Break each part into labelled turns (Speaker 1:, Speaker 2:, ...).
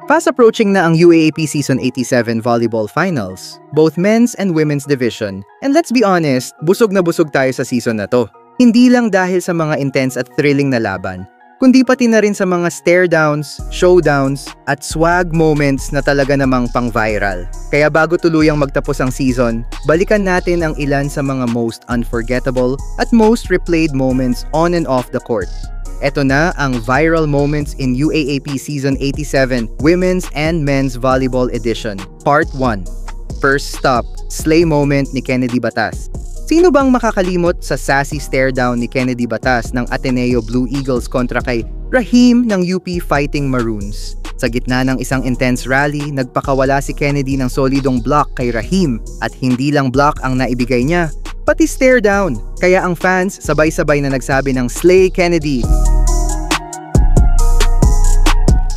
Speaker 1: Fast approaching na ang UAAP Season 87 Volleyball Finals, both men's and women's division. And let's be honest, busog na busog tayo sa season na to. Hindi lang dahil sa mga intense at thrilling na laban, kundi pati na rin sa mga stare-downs, showdowns, at swag moments na talaga namang pang-viral. Kaya bago tuluyang magtapos ang season, balikan natin ang ilan sa mga most unforgettable at most replayed moments on and off the court. Ito na ang viral moments in UAAP Season 87 Women's and Men's Volleyball Edition, Part 1. First stop, slay moment ni Kennedy Batas. Sino bang makakalimot sa sassy stare-down ni Kennedy Batas ng Ateneo Blue Eagles kontra kay Rahim ng UP Fighting Maroons? Sa gitna ng isang intense rally, nagpakawala si Kennedy ng solidong block kay Rahim at hindi lang block ang naibigay niya, pati stare-down. Kaya ang fans sabay-sabay na nagsabi ng Slay Kennedy.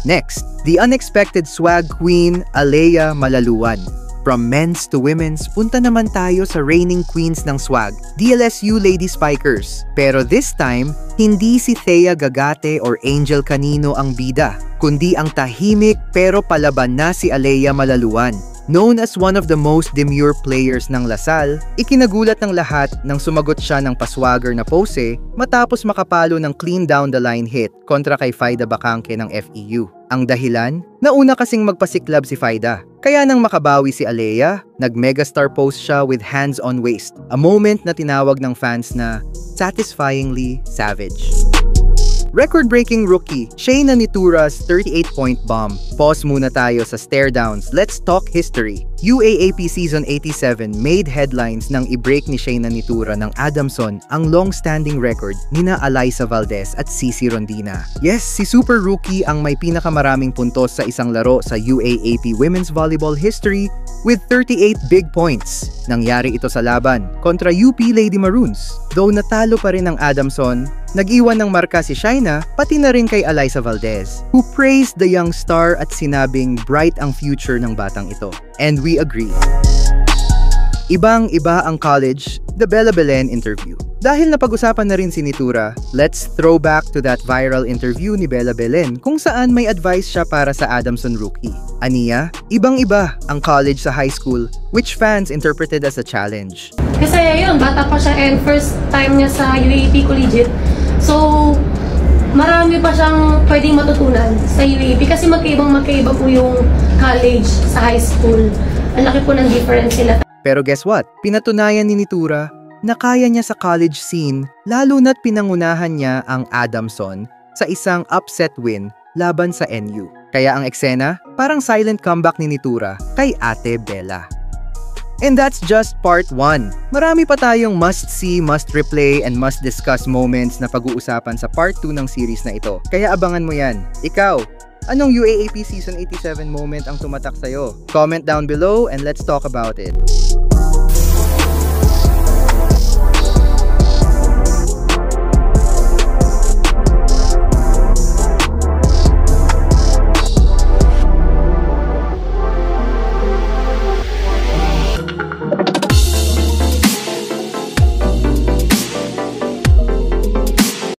Speaker 1: Next, the unexpected swag queen, Alea Malaluan. From men's to women's, punta naman tayo sa reigning queens ng swag, DLSU Lady Spikers. Pero this time, hindi si Thea Gagate or Angel Canino ang bida, kundi ang tahimik pero palaban na si Alea Malaluan. Known as one of the most demure players ng Lasal, ikinagulat ng lahat nang sumagot siya ng paswagger na pose matapos makapalo ng clean down the line hit kontra kay Faida Bacangke ng FEU. Ang dahilan, nauna kasing magpasiklab si Faida. Kaya nang makabawi si Alea, nag-megastar pose siya with hands on waist, a moment na tinawag ng fans na satisfyingly savage. Record-breaking rookie, Shayna Nitura's 38-point bomb. Pause muna tayo sa stare-downs. Let's talk history. UAAP Season 87 made headlines nang i-break ni Shayna Nitura ng Adamson ang long-standing record nina Alyssa Valdez at Cici Rondina. Yes, si Super Rookie ang may pinakamaraming puntos sa isang laro sa UAAP Women's Volleyball history with 38 big points. Nangyari ito sa laban kontra UP Lady Maroons. Though natalo pa rin ang Adamson, nag-iwan ng marka si Shayna pati na rin kay Alyssa Valdez, who praised the young star at sinabing bright ang future ng batang ito. And we agree. Ibang-iba ang college, the Bella Belen interview. Dahil napag-usapan na rin si Nitura, let's throw back to that viral interview ni Bella Belen kung saan may advice siya para sa Adamson rookie. Aniya, ibang-iba ang college sa high school, which fans interpreted as a challenge.
Speaker 2: Kasi yun, bata pa siya and first time niya sa UAAP Collegiate. So, marami pa siyang pwedeng matutunan sa UAAP kasi magkaiba po yung college sa high school. Ang laki po ng difference nila.
Speaker 1: Pero guess what? Pinatunayan ni Nitura na kaya niya sa college scene, lalo na't pinangunahan niya ang Adamson sa isang upset win laban sa NU. Kaya ang eksena, parang silent comeback ni Nitura kay Ate Bella. And that's just part 1. Marami pa tayong must-see, must-replay, and must-discuss moments na pag-uusapan sa part 2 ng series na ito. Kaya abangan mo yan. Ikaw, anong UAAP Season 87 moment ang tumatak sa'yo? Comment down below and let's talk about it.